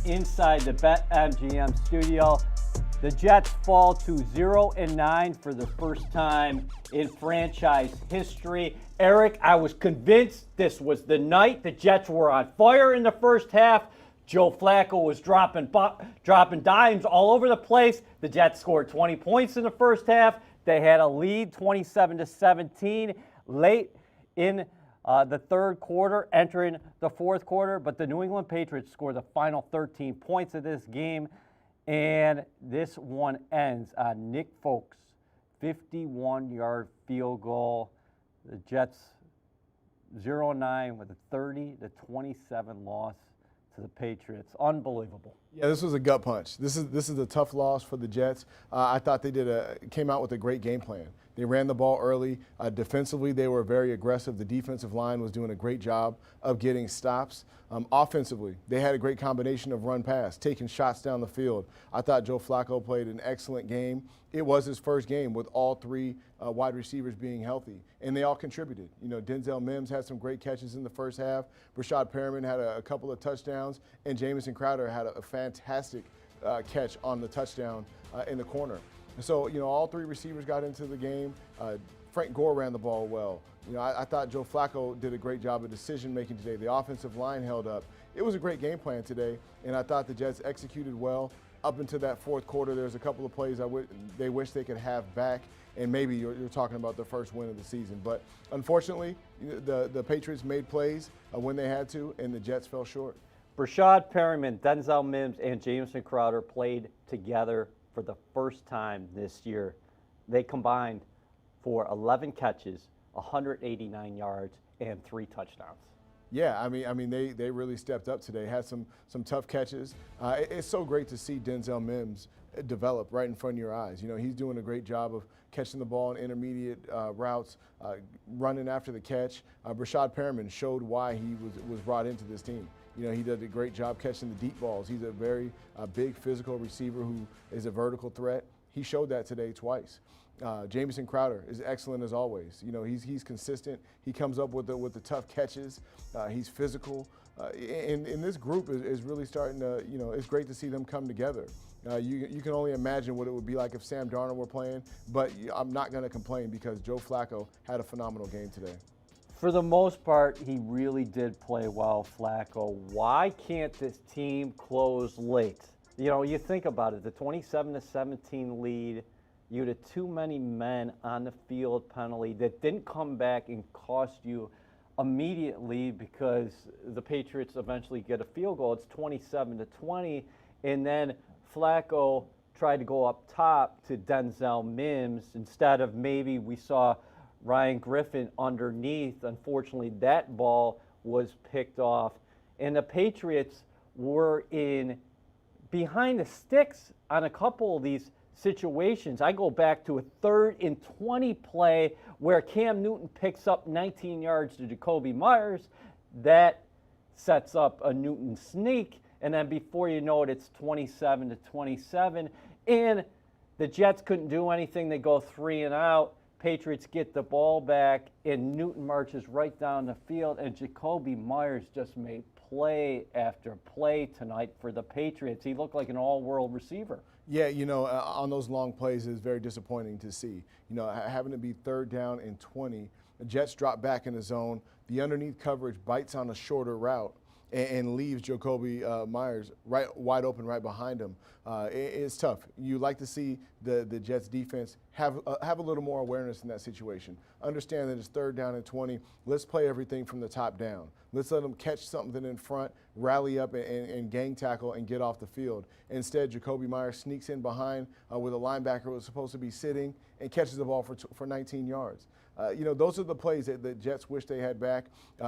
inside the BetMGM studio. The Jets fall to 0-9 for the first time in franchise history. Eric, I was convinced this was the night. The Jets were on fire in the first half. Joe Flacco was dropping dimes all over the place. The Jets scored 20 points in the first half. They had a lead, 27-17, late in the third quarter, entering the fourth quarter. But the New England Patriots scored the final 13 points of this game. And this one ends on Nick Folk's 51-yard field goal. The Jets 0-9 with a 30-27 loss to the Patriots. Unbelievable. Yeah, this was a gut punch. This is a tough loss for the Jets. I thought they came out with a great game plan. They ran the ball early. Defensively, they were very aggressive. The defensive line was doing a great job of getting stops. Offensively, they had a great combination of run-pass, taking shots down the field. I thought Joe Flacco played an excellent game. It was his first game with all three wide receivers being healthy, and they all contributed. You know, Denzel Mims had some great catches in the first half. Rashad Perriman had a couple of touchdowns, and Jamison Crowder had a fantastic catch on the touchdown in the corner. And so, you know, all three receivers got into the game. Frank Gore ran the ball well. You know, I thought Joe Flacco did a great job of decision-making today. The offensive line held up. It was a great game plan today, and I thought the Jets executed well. Up into that fourth quarter, there's a couple of plays they wish they could have back, and maybe you're talking about the first win of the season. But unfortunately, the Patriots made plays when they had to, and the Jets fell short. Rashad Perriman, Denzel Mims, and Jamison Crowder played together for the first time this year. They combined for 11 catches, 189 yards, and 3 touchdowns. Yeah, I mean, they really stepped up today. Had some tough catches. It's so great to see Denzel Mims develop right in front of your eyes. You know, he's doing a great job of catching the ball in intermediate routes, running after the catch. Rashad Perriman showed why he was brought into this team. You know, he did a great job catching the deep balls. He's a very big physical receiver who is a vertical threat. He showed that today twice. Jamison Crowder is excellent as always. You know, he's consistent. He comes up with the tough catches. He's physical. And this group is really starting to, you know, it's great to see them come together. You can only imagine what it would be like if Sam Darnold were playing, but I'm not going to complain because Joe Flacco had a phenomenal game today. For the most part, he really did play well, Flacco. Why can't this team close late? You know, you think about it, the 27-17 lead, you had too many men on the field penalty that didn't come back and cost you immediately because the Patriots eventually get a field goal. It's 27-20, and then Flacco tried to go up top to Denzel Mims instead of maybe we saw Ryan Griffin underneath. Unfortunately, that ball was picked off, and the Patriots were behind the sticks on a couple of these situations. I go back to a 3rd and 20 play where Cam Newton picks up 19 yards to Jacoby Myers. That sets up a Newton sneak, and then before you know it, it's 27-27, and the Jets couldn't do anything. They go 3 and out. Patriots get the ball back, and Newton marches right down the field, and Jacoby Myers just made play after play tonight for the Patriots. He looked like an all-world receiver. Yeah, you know, on those long plays is very disappointing to see. You know, having to be 3rd down and 20, the Jets drop back in the zone. The underneath coverage bites on a shorter route and leaves Jacoby Myers wide open right behind him. It's tough. You like to see the Jets defense have a little more awareness in that situation. Understand that it's 3rd down and 20. Let's play everything from the top down. Let's let them catch something in front, rally up and gang tackle and get off the field. Instead, Jacoby Myers sneaks in behind with a linebacker who was supposed to be sitting and catches the ball for 19 yards. You know, those are the plays that the Jets wish they had back.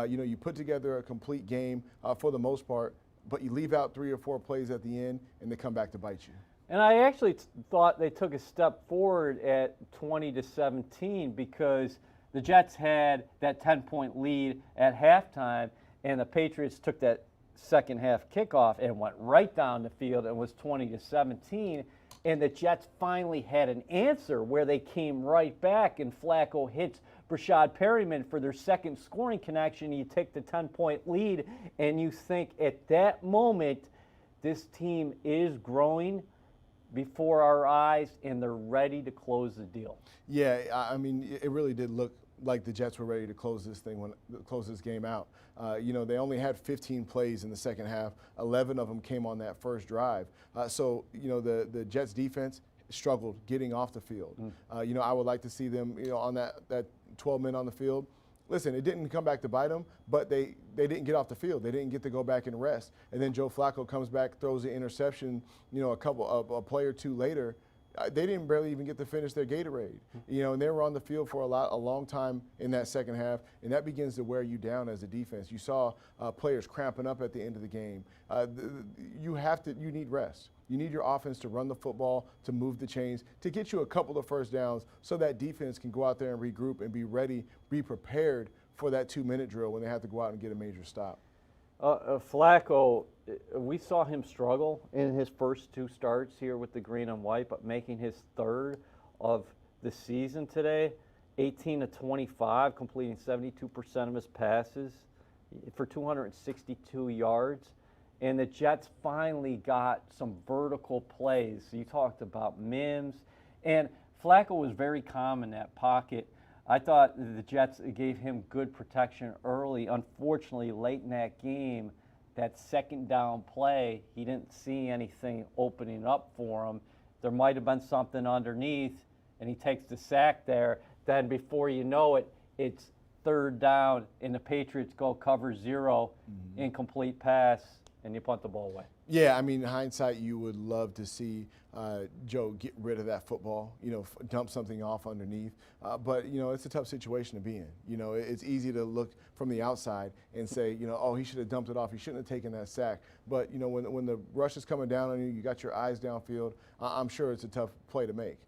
You know, you put together a complete game for the most part, but you leave out 3 or 4 plays at the end, and they come back to bite you. And I actually thought they took a step forward at 20-17 because the Jets had that 10-point lead at halftime, and the Patriots took that second half kickoff and went right down the field and was 20-17. And the Jets finally had an answer where they came right back, and Flacco hits Rashad Perriman for their second scoring connection. You take the 10-point lead, and you think at that moment this team is growing before our eyes, and they're ready to close the deal. Yeah, I mean, it really did look like the Jets were ready to close this game out. They only had 15 plays in the second half. 11 of them came on that first drive. So the Jets defense struggled getting off the field. I would like to see them, on that 12 men on the field. Listen, it didn't come back to bite them, but they didn't get off the field. They didn't get to go back and rest. And then Joe Flacco comes back, throws the interception, a play or two later. They didn't barely even get to finish their Gatorade, and they were on the field for a long time in that second half, and that begins to wear you down as a defense. You saw players cramping up at the end of the game. You need rest. You need your offense to run the football, to move the chains, to get you a couple of first downs so that defense can go out there and regroup and be ready, be prepared for that 2-minute drill when they have to go out and get a major stop. Flacco, we saw him struggle in his first 2 starts here with the green and white, but making his 3rd of the season today, 18 to 25, completing 72% of his passes for 262 yards. And the Jets finally got some vertical plays. You talked about Mims, and Flacco was very calm in that pocket. I thought the Jets gave him good protection early. Unfortunately, late in that game, that second down play, he didn't see anything opening up for him. There might have been something underneath, and he takes the sack there. Then before you know it, it's 3rd down, and the Patriots go cover 0, incomplete pass, and you punt the ball away. Yeah, I mean, in hindsight, you would love to see Joe get rid of that football, dump something off underneath. But it's a tough situation to be in. It's easy to look from the outside and say, oh, he should have dumped it off. He shouldn't have taken that sack. But, when the rush is coming down on you, you got your eyes downfield, I'm sure it's a tough play to make.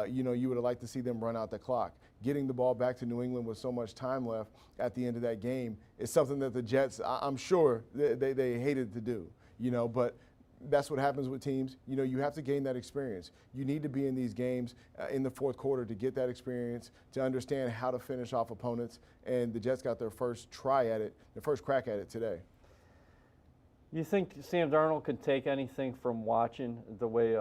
You would have liked to see them run out the clock. Getting the ball back to New England with so much time left at the end of that game is something that the Jets, I'm sure, they hated to do. But that's what happens with teams. You have to gain that experience. You need to be in these games in the fourth quarter to get that experience, to understand how to finish off opponents. And the Jets got their first crack at it today. You think Sam Darnold could take anything from watching the way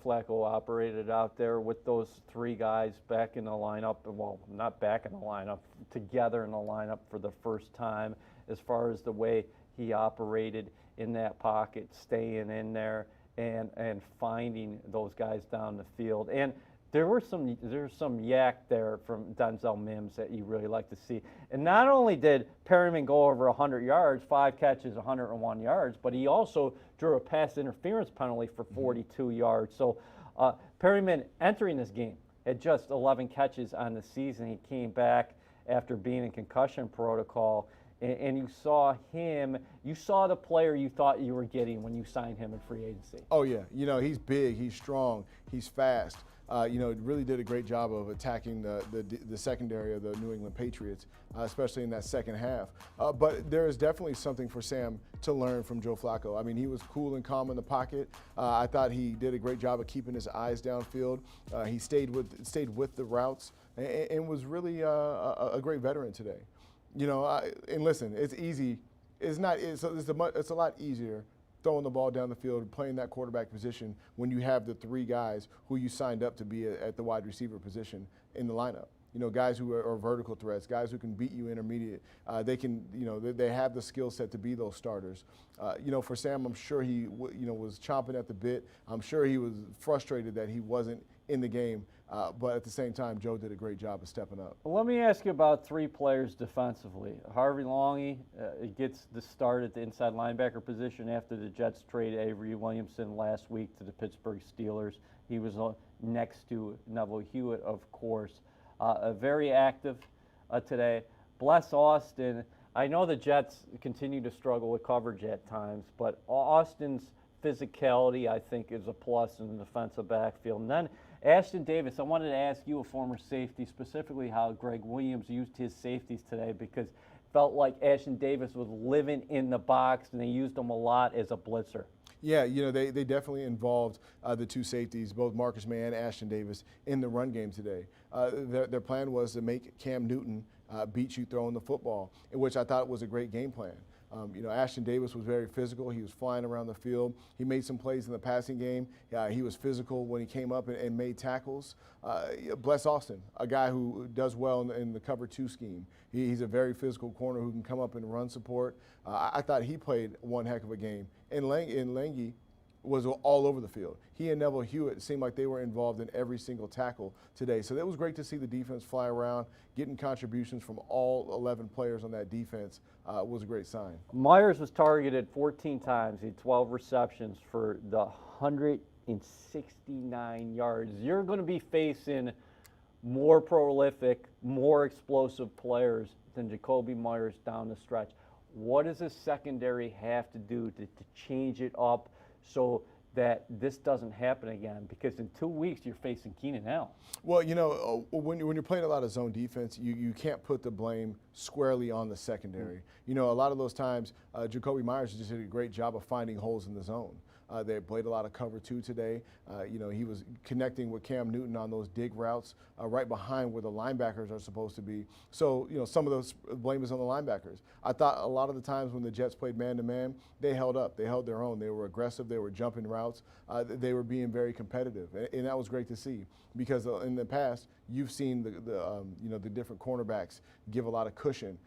Flacco operated out there with those 3 guys back in the lineup? Well, not back in the lineup, together in the lineup for the first time, as far as the way he operated in that pocket, staying in there and finding those guys down the field. And there's some yak there from Denzel Mims that you really like to see. And not only did Perriman go over 100 yards, 5 catches, 101 yards, but he also drew a pass interference penalty for 42 yards. So Perriman entering this game at just 11 catches on the season. He came back after being in concussion protocol. And you saw the player you thought you were getting when you signed him in free agency. Oh, yeah. He's big, he's strong, he's fast. Really did a great job of attacking the secondary of the New England Patriots, especially in that second half. But there is definitely something for Sam to learn from Joe Flacco. I mean, he was cool and calm in the pocket. I thought he did a great job of keeping his eyes downfield. He stayed with the routes and was really a great veteran today. And listen, it's easy. It's a lot easier throwing the ball down the field, playing that quarterback position when you have the 3 guys who you signed up to be at the wide receiver position in the lineup. Guys who are vertical threats, guys who can beat you intermediate. They have the skill set to be those starters. For Sam, I'm sure he was chomping at the bit. I'm sure he was frustrated that he wasn't in the game. But at the same time, Joe did a great job of stepping up. Well, let me ask you about 3 players defensively. Harvey Longy gets the start at the inside linebacker position after the Jets trade Avery Williamson last week to the Pittsburgh Steelers. He was next to Neville Hewitt, of course. Very active today. Bless Austin. I know the Jets continue to struggle with coverage at times, but Austin's physicality, I think, is a plus in the defensive backfield. And then Ashton Davis, I wanted to ask you, a former safety, specifically how Greg Williams used his safeties today, because it felt like Ashton Davis was living in the box, and they used him a lot as a blitzer. Yeah, they definitely involved the 2 safeties, both Marcus May and Ashton Davis, in the run game today. Their plan was to make Cam Newton beat you throwing the football, which I thought was a great game plan. Ashton Davis was very physical. He was flying around the field. He made some plays in the passing game. He was physical when he came up and made tackles. Bless Austin, a guy who does well in the cover 2 scheme. He's a very physical corner who can come up and run support. I thought he played one heck of a game. And Lange was all over the field. He and Neville Hewitt seemed like they were involved in every single tackle today. So that was great to see the defense fly around, getting contributions from all 11 players on that defense was a great sign. Myers was targeted 14 times. He had 12 receptions for the 169 yards. You're going to be facing more prolific, more explosive players than Jakobi Myers down the stretch. What does the secondary have to do to change it up so that this doesn't happen again? Because in 2 weeks, you're facing Keenan Allen. Well, when you're playing a lot of zone defense, you can't put the blame squarely on the secondary. A lot of those times, Jakobi Myers just did a great job of finding holes in the zone. They played a lot of cover 2 today. He was connecting with Cam Newton on those dig routes right behind where the linebackers are supposed to be. So, some of those blame is on the linebackers. I thought a lot of the times when the Jets played man-to-man, they held up. They held their own. They were aggressive. They were jumping routes. They were being very competitive. And that was great to see because in the past, you've seen the different cornerbacks give a lot of cushion,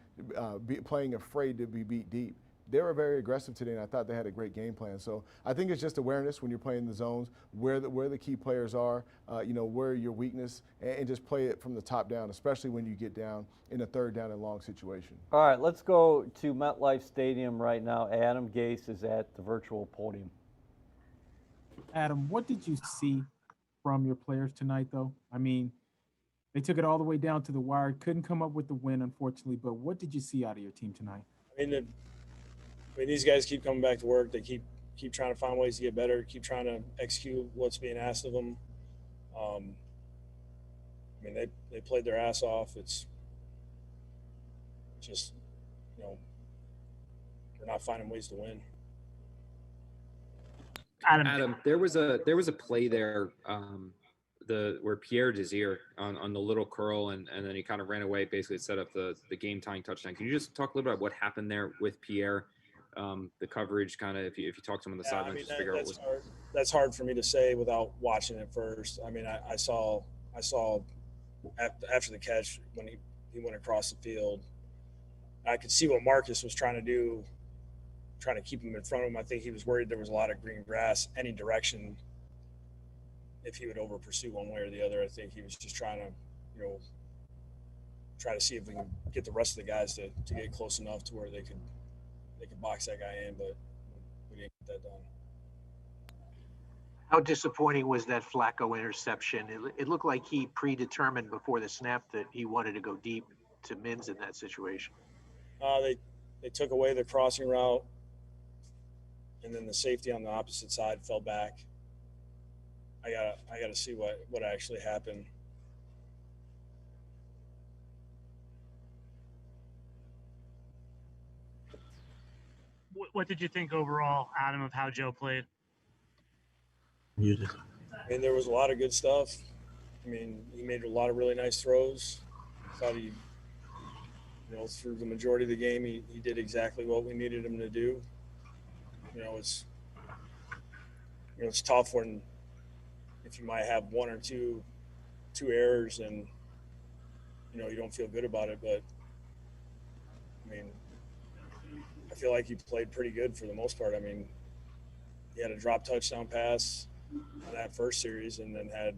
playing afraid to be beat deep. They were very aggressive today, and I thought they had a great game plan. So I think it's just awareness when you're playing the zones, where the key players are, where your weakness, and just play it from the top down, especially when you get down in a 3rd down and long situation. All right, let's go to MetLife Stadium right now. Adam Gase is at the virtual podium. Adam, what did you see from your players tonight, though? I mean, they took it all the way down to the wire, couldn't come up with the win, unfortunately, but what did you see out of your team tonight? I mean, these guys keep coming back to work. They keep trying to find ways to get better, keep trying to execute what's being asked of them. They played their ass off. It's just, we're not finding ways to win. Adam, there was a play there, where Pierre Desir on the little curl and then he kind of ran away, basically set up the game tying touchdown. Can you just talk a little bit about what happened there with Pierre? The coverage, kind of, if you talk to him on the sideline, just figure out what was. That's hard for me to say without watching it first. I mean, I saw after the catch when he went across the field, I could see what Marcus was trying to do, trying to keep him in front of him. I think he was worried there was a lot of green grass any direction. If he would over pursue one way or the other, I think he was just trying to, try to see if we can get the rest of the guys to get close enough to where they could box that guy in, but we didn't get that done. How disappointing was that Flacco interception? It looked like he predetermined before the snap that he wanted to go deep to Mims in that situation. They took away the crossing route, and then the safety on the opposite side fell back. I gotta see what actually happened. What did you think overall, Adam, of how Joe played? I mean, there was a lot of good stuff. I mean, he made a lot of really nice throws. I thought he, through the majority of the game, he did exactly what we needed him to do. It's tough when if you might have one or two errors and you don't feel good about it, but I mean, I feel like he played pretty good for the most part. I mean, he had a drop touchdown pass on that first series and then had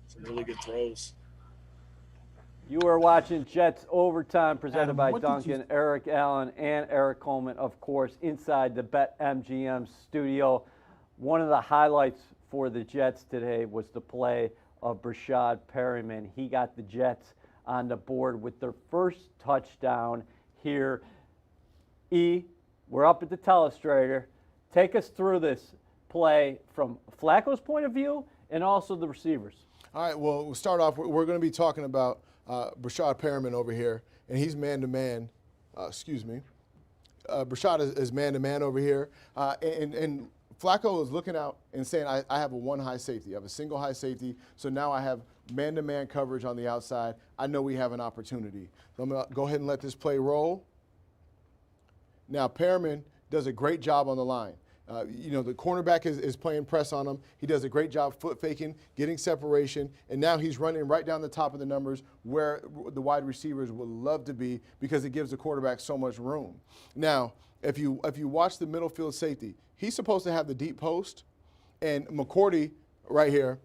some really good throws. You are watching Jets Overtime presented Adam, by what did Duncan, Eric Allen, and Eric Coleman, of course, inside the BetMGM studio. One of the highlights for the Jets today was the play of Brashad Perriman. He got the Jets on the board with their first touchdown here. We're up at the Telestrator. Take us through this play from Flacco's point of view and also the receivers. All right, well, we'll start off. We're going to be talking about Brashad Perriman over here, and he's man-to-man. Brashad is man-to-man over here. And Flacco is looking out and saying, I have a one high safety. I have a single high safety, so now I have man-to-man coverage on the outside. I know we have an opportunity. So I'm going to go ahead and let this play roll. Now, Perriman does a great job on the line. The cornerback is playing press on him. He does a great job foot faking, getting separation, and now he's running right down the top of the numbers where the wide receivers would love to be because it gives the quarterback so much room. Now, if you watch the middle field safety, he's supposed to have the deep post, and McCourty right here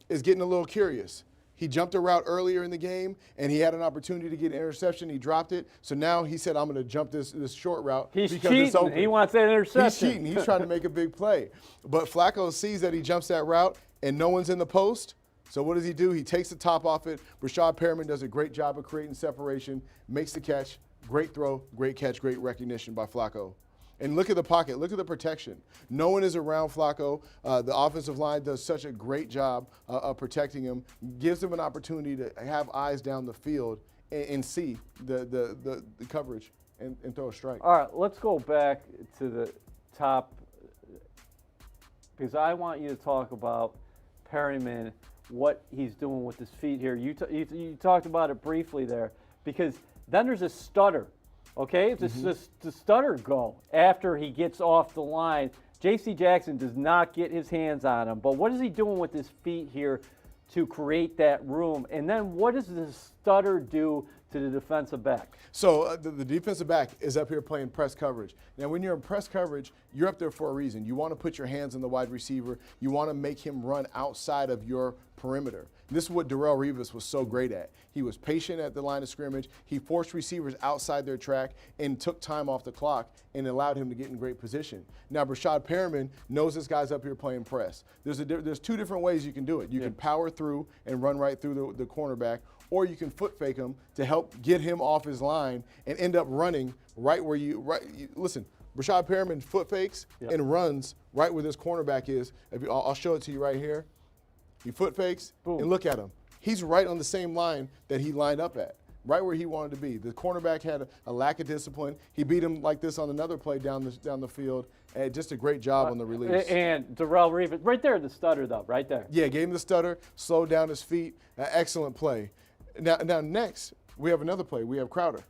is getting a little curious. He jumped a route earlier in the game, and he had an opportunity to get an interception. He dropped it. So now he said, I'm going to jump this short route He's because cheating. it's open. He wants that interception. He's cheating. He's trying to make a big play. But Flacco sees that he jumps that route, and no one's in the post. So what does he do? He takes the top off it. Rashad Perriman does a great job of creating separation, makes the catch. Great throw, great catch, great recognition by Flacco. And look at the pocket. Look at the protection. No one is around Flacco. The offensive line does such a great job of protecting him, gives him an opportunity to have eyes down the field and see the coverage and throw a strike. All right, let's go back to the top because I want you to talk about Perriman, what he's doing with his feet here. You talked about it briefly there because then there's a stutter. Okay, it's the stutter go after he gets off the line. J.C. Jackson does not get his hands on him, but what is he doing with his feet here to create that room? And then what does the stutter do to the defensive back? So the defensive back is up here playing press coverage. Now, when you're in press coverage, you're up there for a reason. You want to put your hands on the wide receiver. You want to make him run outside of your perimeter. This is what Darrelle Revis was so great at. He was patient at the line of scrimmage. He forced receivers outside their track and took time off the clock and allowed him to get in great position. Now, Rashad Perriman knows this guy's up here playing press. There's two different ways you can do it. You can power through and run right through the cornerback, or you can foot fake him to help get him off his line and end up running right where listen, Rashad Perriman foot fakes and runs right where this cornerback is. I'll show it to you right here. He foot fakes, and look at him. He's right on the same line that he lined up at, right where he wanted to be. The cornerback had a lack of discipline. He beat him like this on another play down the field. And just a great job on the release. And Darrelle Revis, right there, the stutter though, right there. Yeah, gave him the stutter, slowed down his feet. Excellent play. Now next, we have another play. We have Crowder.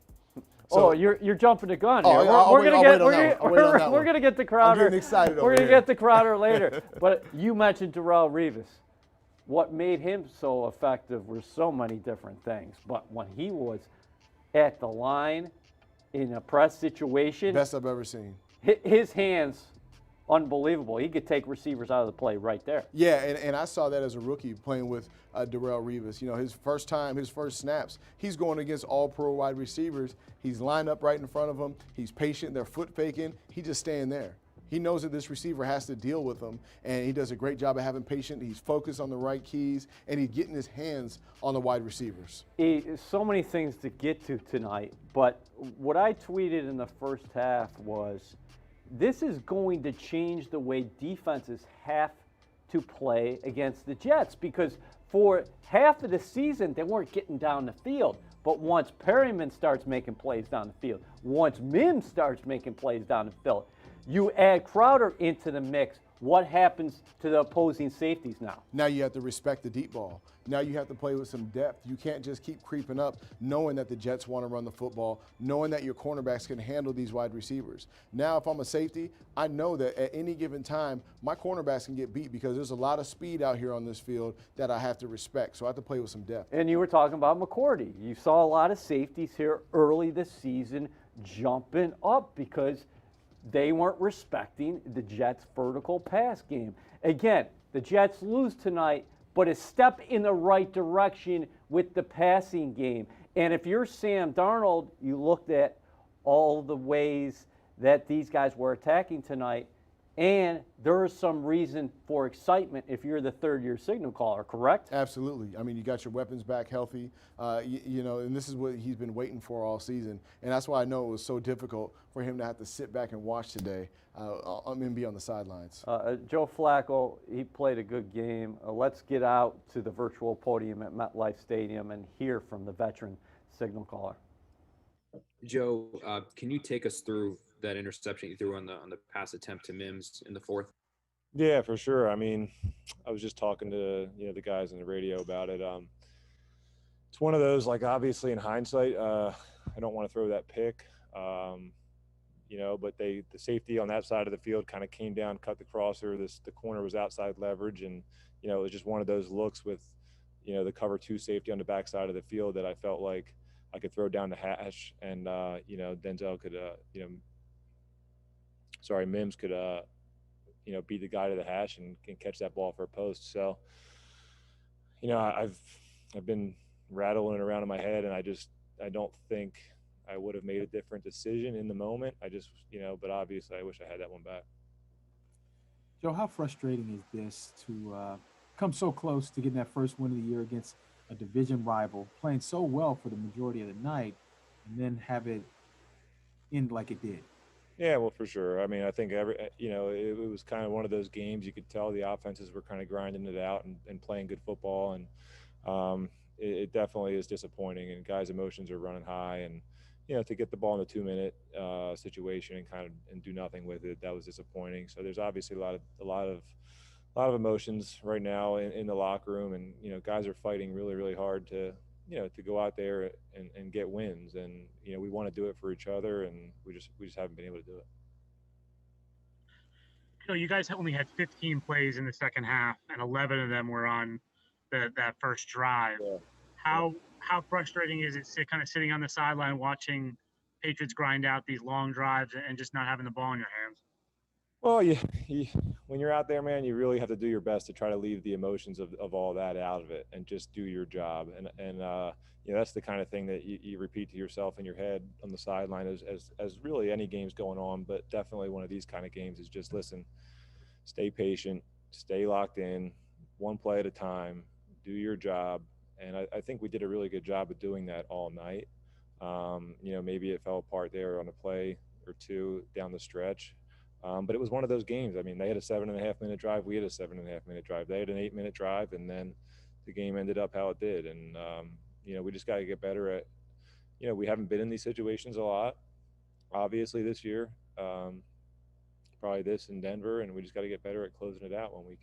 So, you're jumping the gun. Oh, Here. We're gonna get to Crowder. I'm getting excited We're over gonna here. get to Crowder later. But you mentioned Darrelle Revis. What made him so effective were so many different things. But when he was at the line in a press situation, best I've ever seen. His hands, unbelievable. He could take receivers out of the play right there. Yeah, and I saw that as a rookie playing with Darrelle Revis. You know, his first snaps, he's going against all pro wide receivers. He's lined up right in front of them. He's patient. They're foot faking. He's just staying there. He knows that this receiver has to deal with him, and he does a great job of having patience. He's focused on the right keys, and he's getting his hands on the wide receivers. So many things to get to tonight, but what I tweeted in the first half was this is going to change the way defenses have to play against the Jets because for half of the season, they weren't getting down the field. But once Perriman starts making plays down the field, once Mims starts making plays down the field, you add Crowder into the mix, what happens to the opposing safeties now? Now you have to respect the deep ball. Now you have to play with some depth. You can't just keep creeping up knowing that the Jets want to run the football, knowing that your cornerbacks can handle these wide receivers. Now if I'm a safety, I know that at any given time, my cornerbacks can get beat because there's a lot of speed out here on this field that I have to respect. So I have to play with some depth. And you were talking about McCourty. You saw a lot of safeties here early this season jumping up because they weren't respecting the Jets' vertical pass game. Again, the Jets lose tonight, but a step in the right direction with the passing game. And if you're Sam Darnold, you looked at all the ways that these guys were attacking tonight, and there is some reason for excitement if you're the third-year signal caller, correct? Absolutely. I mean, you got your weapons back healthy, and this is what he's been waiting for all season. And that's why I know it was so difficult for him to have to sit back and watch today and be on the sidelines. Joe Flacco, he played a good game. Let's get out to the virtual podium at MetLife Stadium and hear from the veteran signal caller. Joe, can you take us through that interception you threw on the pass attempt to Mims in the fourth? Yeah, for sure. I mean, I was just talking to the guys on the radio about it. It's one of those, like, obviously in hindsight, I don't want to throw that pick. but the safety on that side of the field kind of came down, cut the crosser. The corner was outside leverage, and it was just one of those looks with the cover 2 safety on the back side of the field that I felt like I could throw down the hash, and Denzel could Mims could beat the guy to the hash and can catch that ball for a post. So I've been rattling it around in my head, and I don't think I would have made a different decision in the moment. I just, but obviously I wish I had that one back. Joe, how frustrating is this to come so close to getting that first win of the year against a division rival, playing so well for the majority of the night, and then have it end like it did? Yeah, well, for sure. I mean, I think it was kind of one of those games you could tell the offenses were kind of grinding it out and playing good football, and it definitely is disappointing, and guys' emotions are running high, and to get the ball in the 2-minute situation and do nothing with it, that was disappointing. So there's obviously a lot of emotions right now in the locker room, and guys are fighting really, really hard to go out there and get wins, and we want to do it for each other, and we just haven't been able to do it. You guys only had 15 plays in the second half, and 11 of them were on that first drive. Yeah. How frustrating is it kind of sitting on the sideline watching Patriots grind out these long drives and just not having the ball in your hands? Well, when you're out there, man, you really have to do your best to try to leave the emotions of all that out of it and just do your job. And that's the kind of thing that you repeat to yourself in your head on the sideline as really any game's going on, but definitely one of these kind of games is just listen, stay patient, stay locked in, one play at a time, do your job. And I think we did a really good job of doing that all night. Maybe it fell apart there on a play or two down the stretch. But it was one of those games. I mean, they had a 7.5-minute drive. We had a 7.5-minute drive. They had an 8-minute drive, and then the game ended up how it did. And, we just got to get better at, we haven't been in these situations a lot, obviously, this year. Probably this in Denver, and we just got to get better at closing it out when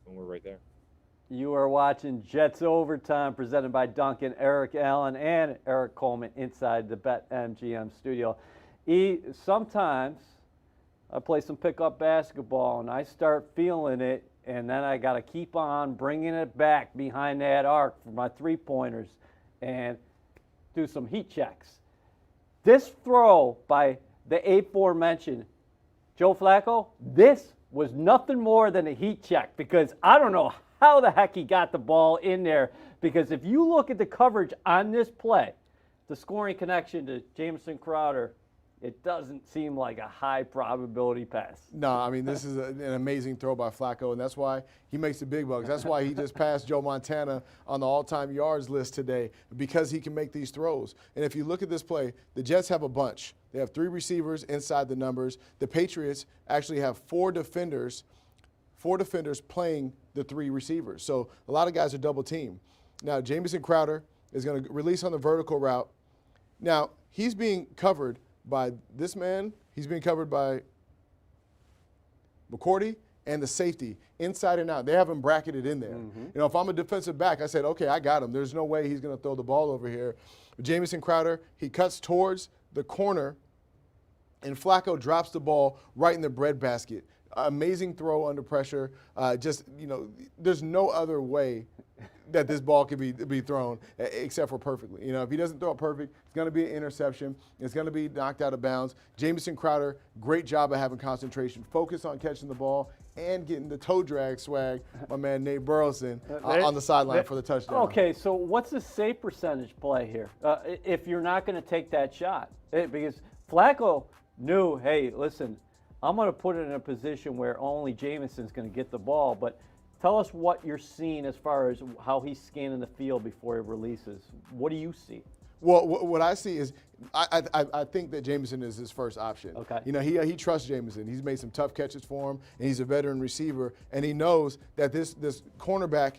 we're right there. You are watching Jets Overtime, presented by Duncan, Eric Allen, and Eric Coleman inside the BetMGM studio. Sometimes I play some pickup basketball, and I start feeling it, and then I got to keep on bringing it back behind that arc for my three-pointers and do some heat checks. This throw by the aforementioned Joe Flacco, this was nothing more than a heat check, because I don't know how the heck he got the ball in there, because if you look at the coverage on this play, the scoring connection to Jamison Crowder, it doesn't seem like a high probability pass. No, I mean, this is an amazing throw by Flacco, and that's why he makes the big bucks. That's why he just passed Joe Montana on the all-time yards list today, because he can make these throws. And if you look at this play, the Jets have a bunch. They have 3 receivers inside the numbers. The Patriots actually have 4 defenders playing the 3 receivers. So a lot of guys are double teamed. Now, Jamison Crowder is going to release on the vertical route. Now, he's being covered by this man. He's being covered by McCourty and the safety inside and out. They have him bracketed in there. Mm-hmm. If I'm a defensive back, I said, okay, I got him. There's no way he's going to throw the ball over here. But Jamison Crowder, he cuts towards the corner, and Flacco drops the ball right in the breadbasket. Amazing throw under pressure. There's no other way that this ball could be thrown except for perfectly. If he doesn't throw it perfect, it's going to be an interception. It's going to be knocked out of bounds. Jamison Crowder, great job of having concentration, focus on catching the ball and getting the toe drag swag. My man Nate Burleson on the sideline for the touchdown. Okay, so what's the save percentage play here if you're not going to take that shot? Because Flacco knew, hey, listen, I'm going to put it in a position where only Jamison's going to get the ball, but tell us what you're seeing as far as how he's scanning the field before he releases. What do you see? Well, what I see is I think that Jamison is his first option. Okay. He trusts Jamison. He's made some tough catches for him, and he's a veteran receiver, and he knows that this cornerback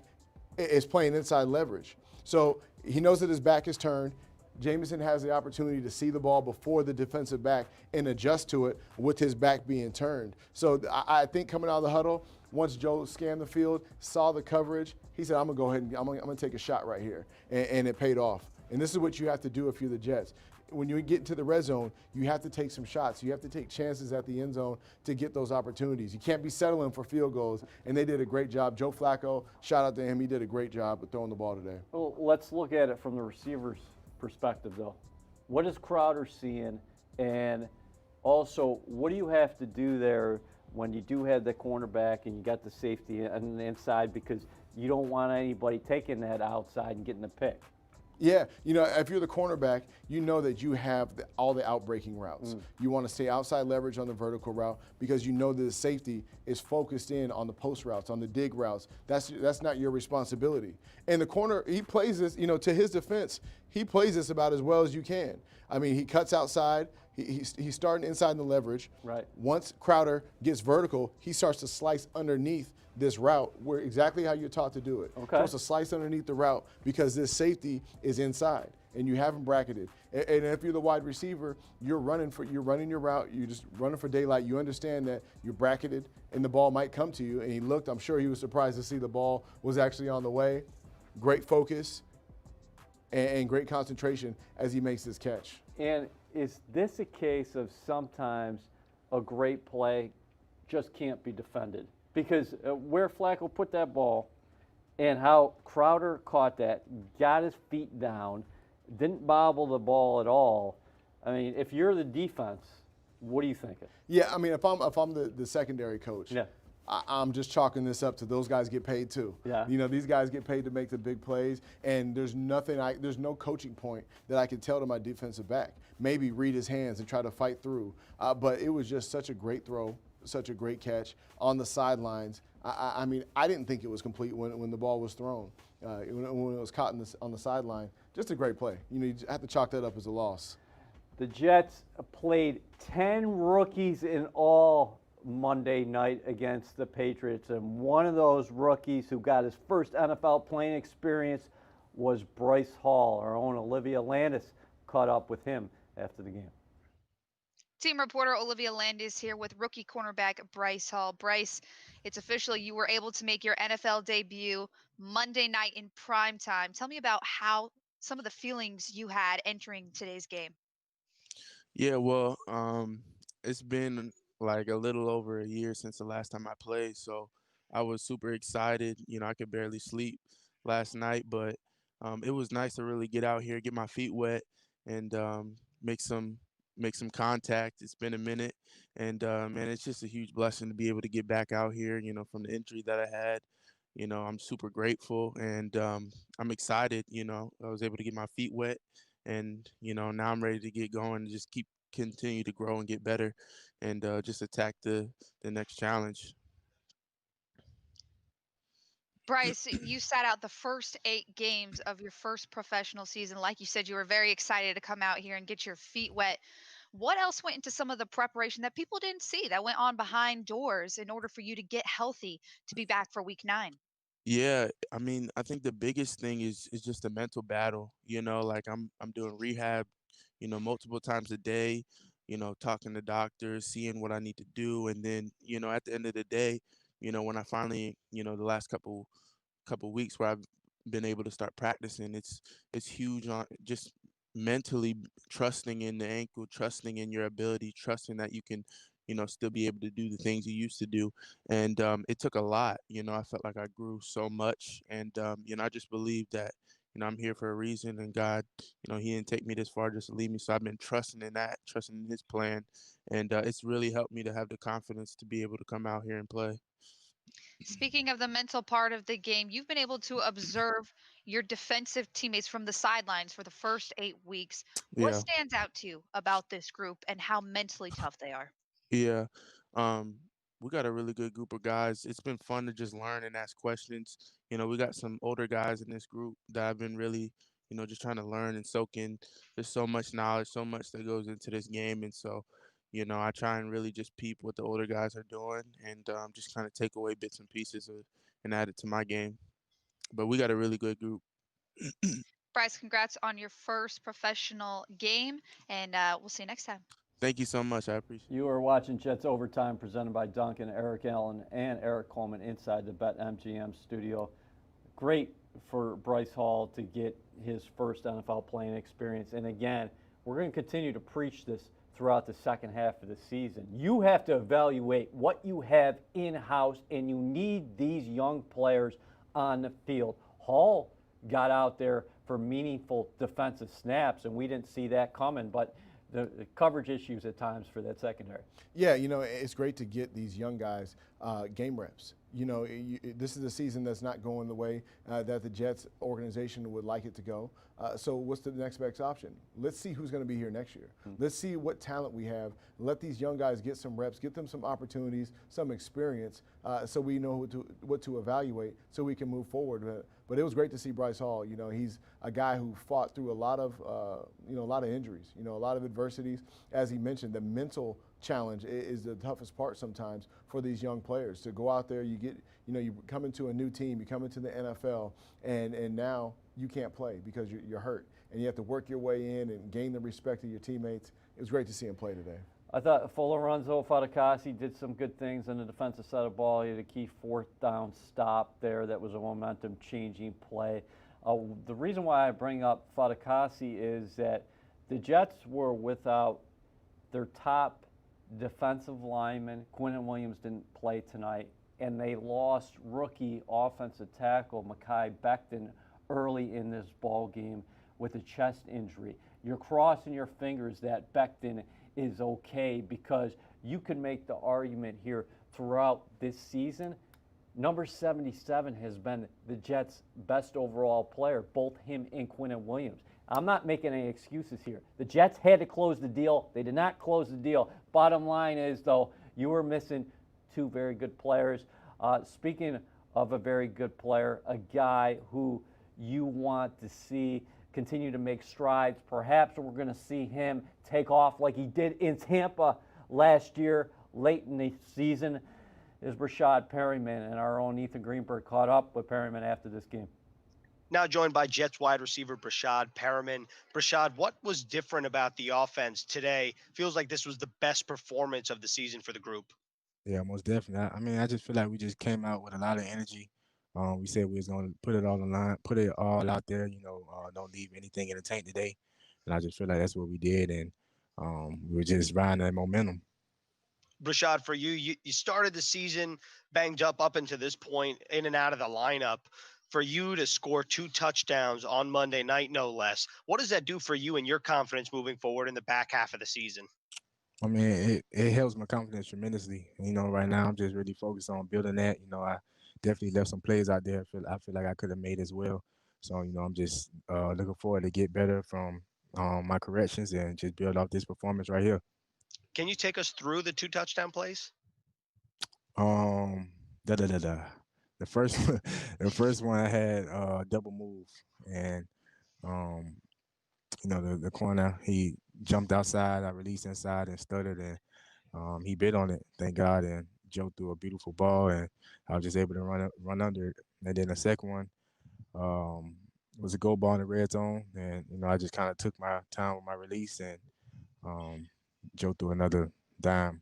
is playing inside leverage. So he knows that his back is turned. Jamison has the opportunity to see the ball before the defensive back and adjust to it with his back being turned. So I think coming out of the huddle, once Joe scanned the field, saw the coverage, he said, I'm going to go ahead and I'm going to take a shot right here. And it paid off. And this is what you have to do if you're the Jets. when you get into the red zone, you have to take some shots. You have to take chances at the end zone to get those opportunities. You can't be settling for field goals, and they did a great job. Joe Flacco, shout out to him. He did a great job of throwing the ball today. Well, let's look at it from the receiver's perspective, though. What is Crowder seeing? And also, what do you have to do there when you do have the cornerback and you got the safety on the inside, because you don't want anybody taking that outside and getting the pick? Yeah, if you're the cornerback, you know that you have all the outbreaking routes. You want to stay outside leverage on the vertical route because you know that the safety is focused in on the post routes, on the dig routes. That's not your responsibility. And the corner, he plays this, to his defense, he plays this about as well as you can. I mean, he cuts outside. He's starting inside the leverage. Right. Once Crowder gets vertical, he starts to slice underneath this route, where exactly how you're taught to do it. Okay. Supposed to slice underneath the route because this safety is inside and you haven't bracketed. And if you're the wide receiver, you're running your route. You're just running for daylight. You understand that you're bracketed and the ball might come to you. And he looked. I'm sure he was surprised to see the ball was actually on the way. Great focus and great concentration as he makes this catch. And is this a case of sometimes a great play just can't be defended? Because where Flacco put that ball and how Crowder caught that, got his feet down, didn't bobble the ball at all. I mean, if you're the defense, what are you thinking? Yeah, I mean, if I'm the secondary coach, Yeah. I'm just chalking this up to those guys get paid too. Yeah. These guys get paid to make the big plays, and there's no coaching point that I could tell to my defensive back. Maybe read his hands and try to fight through. But it was just such a great throw, such a great catch on the sidelines. I mean, I didn't think it was complete when the ball was thrown. When it was caught on the sideline, just a great play. You have to chalk that up as a loss. The Jets played 10 rookies in all Monday night against the Patriots, and one of those rookies who got his first NFL playing experience was Bryce Hall. Our own Olivia Landis caught up with him after the game. Team reporter Olivia Landis here with rookie cornerback Bryce Hall. Bryce, it's official. You were able to make your NFL debut Monday night in prime time. Tell me about how some of the feelings you had entering today's game. Yeah, well, it's been like a little over a year since the last time I played, so I was super excited. I could barely sleep last night, but it was nice to really get out here, get my feet wet, and make some contact. It's been a minute, and it's just a huge blessing to be able to get back out here. From the injury that I had, I'm super grateful, and I'm excited. I was able to get my feet wet, and now I'm ready to get going and just continue to grow and get better, and just attack the next challenge. Bryce, you sat out the first 8 games of your first professional season. Like you said, you were very excited to come out here and get your feet wet. What else went into some of the preparation that people didn't see, that went on behind doors in order for you to get healthy to be back for week 9? Yeah, I mean, I think the biggest thing is just a mental battle. Like I'm doing rehab, multiple times a day, talking to doctors, seeing what I need to do, and then, at the end of the day, when I finally, the last couple weeks where I've been able to start practicing, it's huge on just mentally trusting in the ankle, trusting in your ability, trusting that you can, still be able to do the things you used to do. And it took a lot. I felt like I grew so much, and I just believe that, I'm here for a reason, and God, He didn't take me this far just to leave me. So I've been trusting in that, trusting in His plan, and it's really helped me to have the confidence to be able to come out here and play. Speaking of the mental part of the game, you've been able to observe your defensive teammates from the sidelines for the first 8 weeks. What Yeah. stands out to you about this group and how mentally tough they are? Yeah. Um, we got a really good group of guys. It's been fun to just learn and ask questions. We got some older guys in this group that I've been really, just trying to learn and soak in. There's so much knowledge, so much that goes into this game. And so, I try and really just peep what the older guys are doing and just kind of take away bits and pieces and add it to my game. But we got a really good group. Bryce, congrats on your first professional game, and we'll see you next time. Thank you so much. I appreciate it. You are watching Jets Overtime, presented by Duncan, Eric Allen, and Eric Coleman inside the BetMGM studio. Great for Bryce Hall to get his first NFL playing experience. And again, we're going to continue to preach this throughout the second half of the season. You have to evaluate what you have in-house, and you need these young players on the field. Hall got out there for meaningful defensive snaps, and we didn't see that coming, but the coverage issues at times for that secondary. Yeah, it's great to get these young guys game reps. This is a season that's not going the way that the Jets organization would like it to go. So what's the next best option? Let's see who's going to be here next year. Let's see what talent we have. Let these young guys get some reps, get them some opportunities, some experience, so we know what to evaluate, so we can move forward. But it was great to see Bryce Hall. He's a guy who fought through a lot of injuries, a lot of adversities. As he mentioned, the mental challenge is the toughest part sometimes for these young players. To go out there, you come into a new team, you come into the NFL, and now you can't play because you're hurt, and you have to work your way in and gain the respect of your teammates. It was great to see him play today. I thought Lorenzo Fatukasi did some good things on the defensive side of the ball. He had a key fourth down stop there that was a momentum-changing play. The reason why I bring up Fatukasi is that the Jets were without their top defensive lineman. Quinton Williams didn't play tonight, and they lost rookie offensive tackle Mekhi Becton early in this ball game with a chest injury. You're crossing your fingers that Becton is okay, because you can make the argument here throughout this season. Number 77 has been the Jets' best overall player, both him and Quinton Williams. I'm not making any excuses here. The Jets had to close the deal. They did not close the deal. Bottom line is, though, you were missing two very good players. Speaking of a very good player, a guy who you want to see continue to make strides. Perhaps we're going to see him take off like he did in Tampa last year, late in the season, is Brashad Perriman, and our own Ethan Greenberg caught up with Perriman after this game. Now joined by Jets wide receiver Brashad Perriman. Brashad, what was different about the offense today? Feels like this was the best performance of the season for the group. Yeah, most definitely. I just feel like we just came out with a lot of energy. We said we was going to put it all on the line, put it all out there, don't leave anything in the tank today. And I just feel like that's what we did, and we were just riding that momentum. Brashad, for you started the season banged up until this point, in and out of the lineup. For you to score 2 touchdowns on Monday night, no less, what does that do for you and your confidence moving forward in the back half of the season? I mean, it helps my confidence tremendously. Right now I'm just really focused on building that. I definitely left some plays out there. I feel like I could have made as well. So, I'm just looking forward to get better from my corrections and just build off this performance right here. Can you take us through the 2 touchdown plays? The first the first one I had double move, and the corner, he jumped outside, I released inside and stuttered, and he bit on it, thank God, and Joe threw a beautiful ball, and I was just able to run under it. And then the second one was a goal ball in the red zone, and I just kind of took my time with my release, and Joe threw another dime.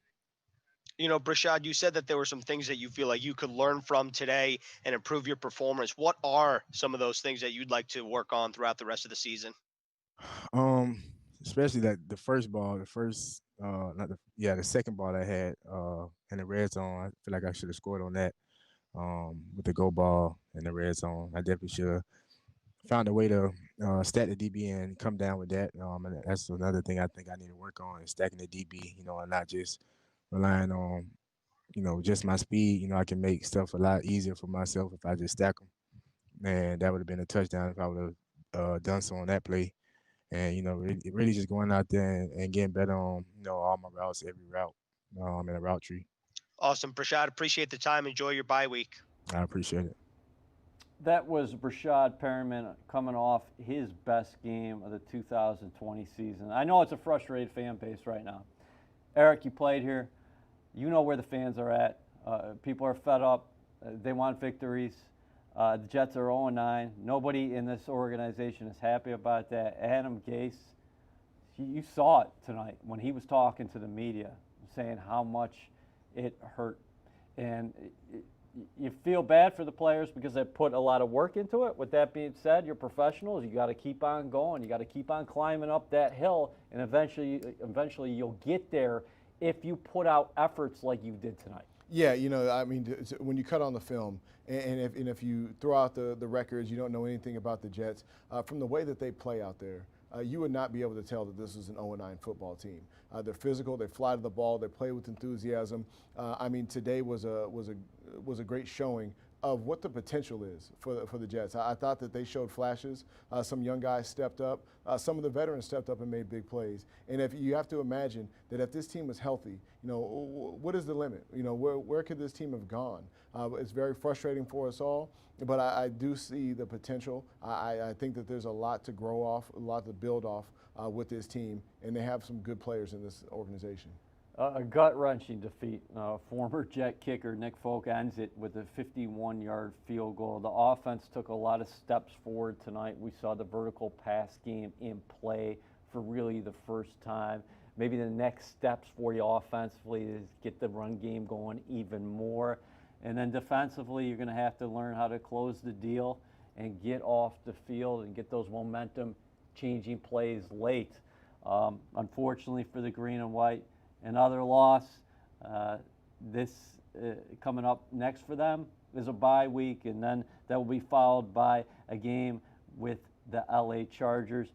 Brashad, you said that there were some things that you feel like you could learn from today and improve your performance. What are some of those things that you'd like to work on throughout the rest of the season? Especially that the second ball I had in the red zone. I feel like I should have scored on that with the go ball in the red zone. I definitely should have found a way to stack the DB and come down with that. And that's another thing I think I need to work on, is stacking the DB, and not just relying on, just my speed. I can make stuff a lot easier for myself if I just stack them. And that would have been a touchdown if I would have done so on that play. And, really just going out there and getting better on, all my routes, every route in a route tree. Awesome. Brashad, appreciate the time. Enjoy your bye week. I appreciate it. That was Brashad Perriman coming off his best game of the 2020 season. I know it's a frustrated fan base right now. Eric, you played here. You know where the fans are at. People are fed up. They want victories. The Jets are 0-9. Nobody in this organization is happy about that. Adam Gase, you saw it tonight when he was talking to the media, saying how much it hurt. And you feel bad for the players because they put a lot of work into it. With that being said, you're professionals. You got to keep on going. You got to keep on climbing up that hill, and eventually you'll get there if you put out efforts like you did tonight. Yeah, I mean, when you cut on the film, and if you throw out the records, you don't know anything about the Jets, from the way that they play out there, you would not be able to tell that this is an 0-9 football team. They're physical, they fly to the ball, they play with enthusiasm. I mean, today was a great showing of what the potential is for the Jets. I thought that they showed flashes. Some young guys stepped up. Some of the veterans stepped up and made big plays. And if you have to imagine that if this team was healthy, what is the limit? Where could this team have gone? It's very frustrating for us all, but I do see the potential. I think that there's a lot to grow off, a lot to build off with this team, and they have some good players in this organization. A gut-wrenching defeat. Former Jet kicker Nick Folk ends it with a 51-yard field goal. The offense took a lot of steps forward tonight. We saw the vertical pass game in play for really the first time. Maybe the next steps for you offensively is get the run game going even more. And then defensively, you're going to have to learn how to close the deal and get off the field and get those momentum-changing plays late. Unfortunately for the green and white, another loss. Coming up next for them is a bye week, and then that will be followed by a game with the LA Chargers.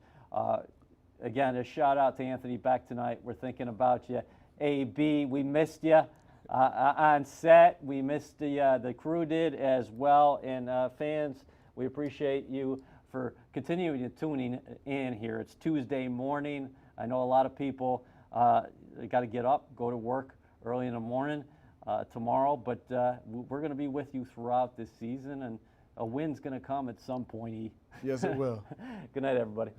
Again, a shout out to Anthony Beck tonight. We're thinking about you. AB, we missed you on set. We missed the crew did as well. And fans, we appreciate you for continuing tuning in here. It's Tuesday morning. I know a lot of people got to get up, go to work early in the morning tomorrow, but we're going to be with you throughout this season, and a win's going to come at some point. Yes, it will. Good night, everybody.